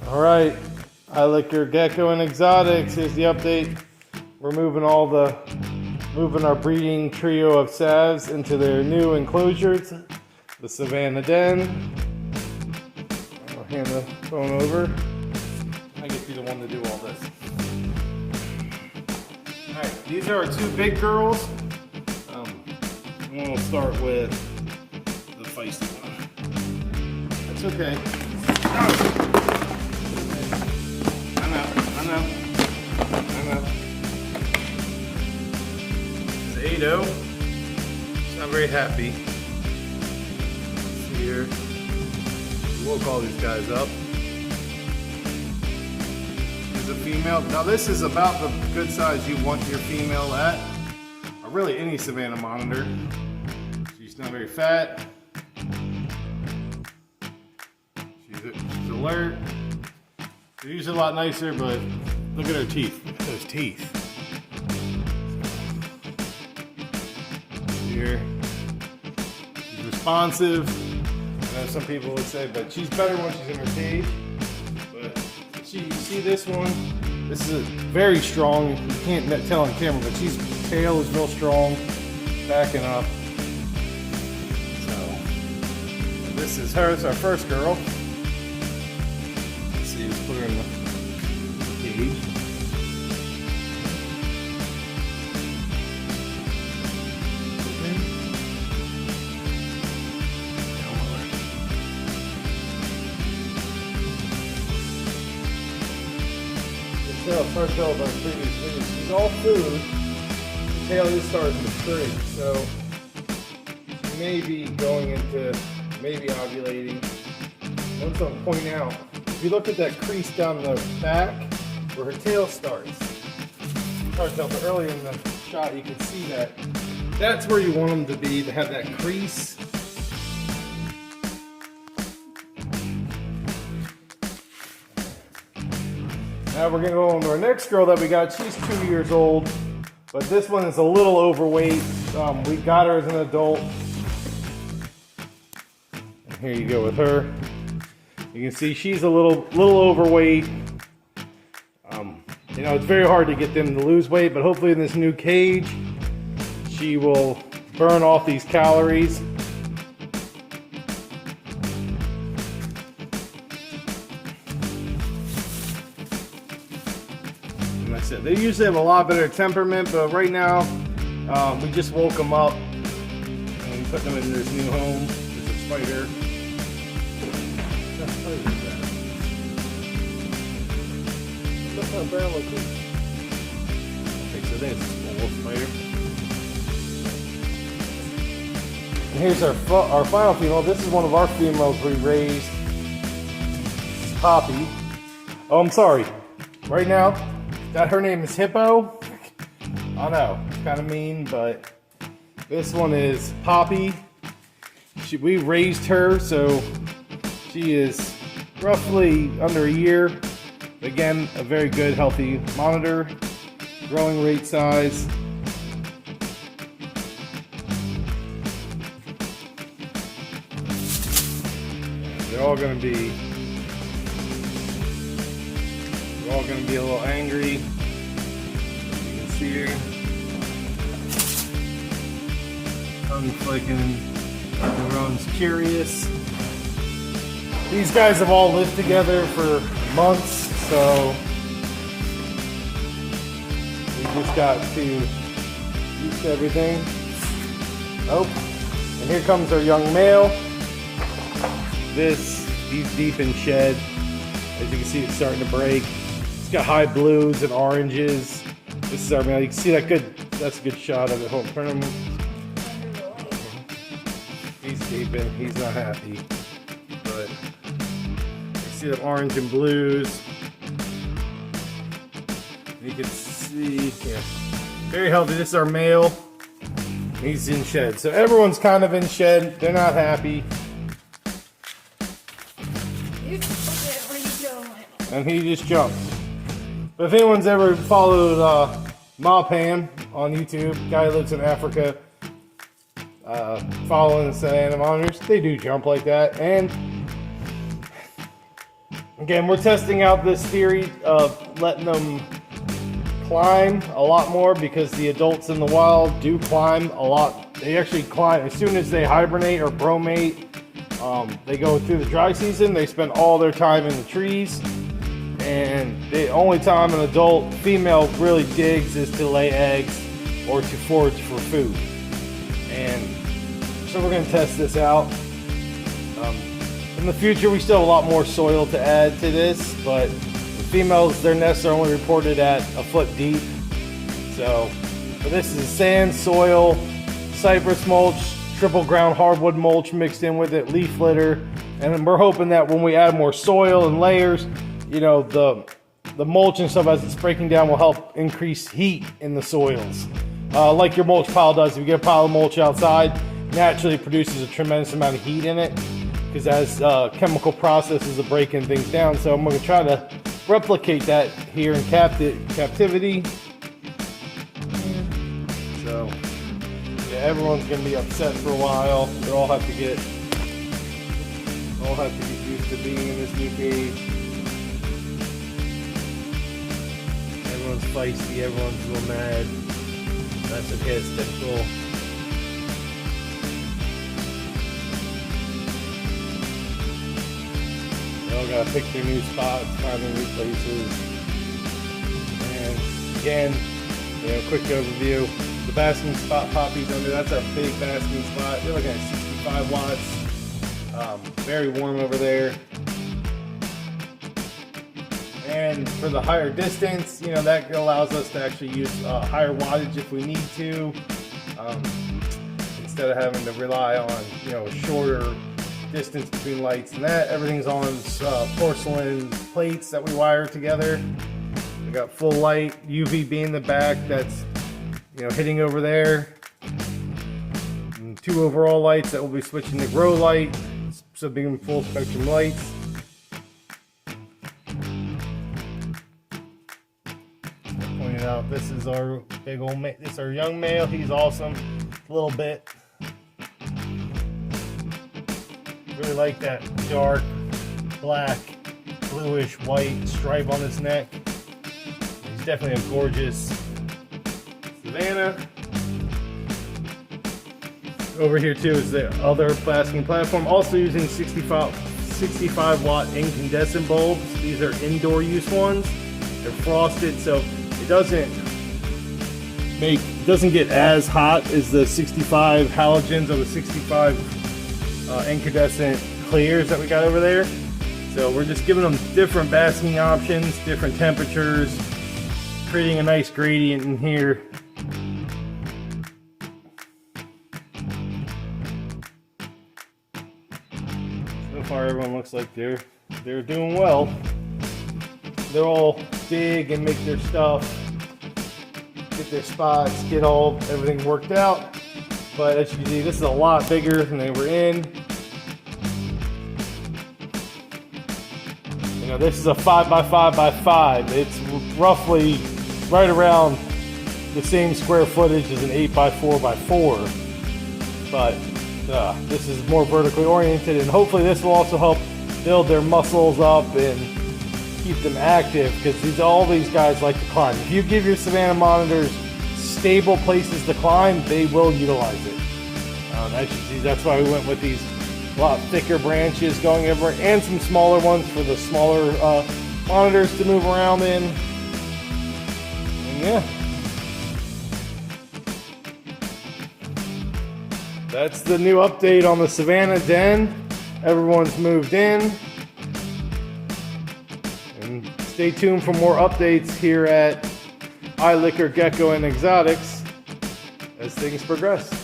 Alright, I like your gecko and exotics. Here's the update. We're moving our breeding trio of salves into their new enclosures, the Savannah den. I'll hand the phone over. I get to be the one to do all this. Alright, these are our two big girls. We'll start with the feisty one. That's okay. I know. This is Ado. She's not very happy. Let's see here. We'll call these guys up. She's a female. Now this is about the good size you want your female at. Or really any Savannah Monitor. She's not very fat. She's alert. They're usually a lot nicer, but look at her teeth. Look at those teeth. Here. She's responsive. I know some people would say, but she's better when she's in her cage. But you see this one? This is very strong. You can't tell on camera, but she's tail is real strong. Backing up. So this is her. It's our first girl. Let's put her in the cage. First tell about previous videos. She's all food. The tail is starting to shrink, so she may be going into ovulating. One thing I'll point out. If you look at that crease down the back where her tail starts, it's hard to tell, but earlier in the shot you can see that. That's where you want them to be, to have that crease. Now we're going to go on to our next girl that we got. She's 2 years old, but this one is a little overweight. We got her as an adult. And here you go with her. You can see she's a little overweight. You know, it's very hard to get them to lose weight, but hopefully in this new cage, she will burn off these calories. And like I said, they usually have a lot better temperament, but right now, we just woke them up and put them in this new home. There's a spider. Okay, so this is a wolf spider. And here's our final female. This is one of our females we raised. This is Poppy. Oh, I'm sorry. Right now, her name is Hippo. I know, it's kind of mean, but this one is Poppy. We raised her, so she is roughly under a year. Again, a very good, healthy monitor. Growing rate size. They're all going to be a little angry. You can see here. Tongue flicking. Everyone's curious. These guys have all lived together for months. So we just got to use everything. Oh, and here comes our young male. He's deep in shed. As you can see, it's starting to break. It's got high blues and oranges. This is our male. You can see that's a good shot of it. Hold on, turn him. He's deep in. He's not happy. But you see the orange and blues. You can see, yeah, very healthy. This is our male. He's in shed. So everyone's kind of in shed. They're not happy. And he just jumped. But if anyone's ever followed Mopam on YouTube, guy who lives in Africa, following the Savannah Monitors, they do jump like that. And Again, we're testing out this theory of letting them climb a lot more, because the adults in the wild do climb a lot. They actually climb as soon as they hibernate or bromate. They go through the dry season, they spend all their time in the trees, and the only time an adult female really digs is to lay eggs or to forage for food. And so we're going to test this out. In the future, we still have a lot more soil to add to this, but the females, their nests are only reported at a foot deep. So this is sand, soil, cypress mulch, triple ground hardwood mulch mixed in with it, leaf litter, and then we're hoping that when we add more soil and layers, you know, the mulch and stuff as it's breaking down will help increase heat in the soils. Like your mulch pile does. If you get a pile of mulch outside, naturally it produces a tremendous amount of heat in it, because as chemical processes are breaking things down. So I'm going to try to replicate that here in captivity. So yeah, everyone's going to be upset for a while. They all have to get used to being in this new cage. Everyone's feisty, everyone's a little mad. That's okay, it's typical. They all gotta pick their new spots, find their new places. And again, you know, quick overview. The basking spot poppies under, that's our big basking spot. They're looking at 65 watts. Very warm over there. And for the higher distance, you know, that allows us to actually use higher wattage if we need to, instead of having to rely on, you know, a shorter distance between lights and that. Everything's on porcelain plates that we wire together. We got full light, UVB in the back that's, you know, hitting over there. And 2 overall lights that will be switching to grow light, so being full spectrum lights. Pointed out, this is our big old this is our young male. He's awesome. A little bit. Really like that dark black, bluish white stripe on his neck. He's definitely a gorgeous Savannah. Over here too is the other basking platform, also using 65 watt incandescent bulbs. These are indoor use ones. They're frosted, so it doesn't get as hot as the 65 halogens or the 65 incandescent clears that we got over there. So we're just giving them different basking options, different temperatures, creating a nice gradient in here. So far everyone looks like they're doing well. They're all dig and make their stuff, get their spots, get everything worked out. But as you can see, this is a lot bigger than they were in. You know, this is a 5x5x5. It's roughly right around the same square footage as an 8x4x4. But this is more vertically oriented, and hopefully this will also help build their muscles up and keep them active, because all these guys like to climb. If you give your Savannah Monitors stable places to climb, they will utilize it. As you see, that's why we went with these a lot thicker branches going everywhere, and some smaller ones for the smaller monitors to move around in. And yeah, that's the new update on the Savannah Den. Everyone's moved in. And stay tuned for more updates here at iLiquor Gecko and Exotics as things progress.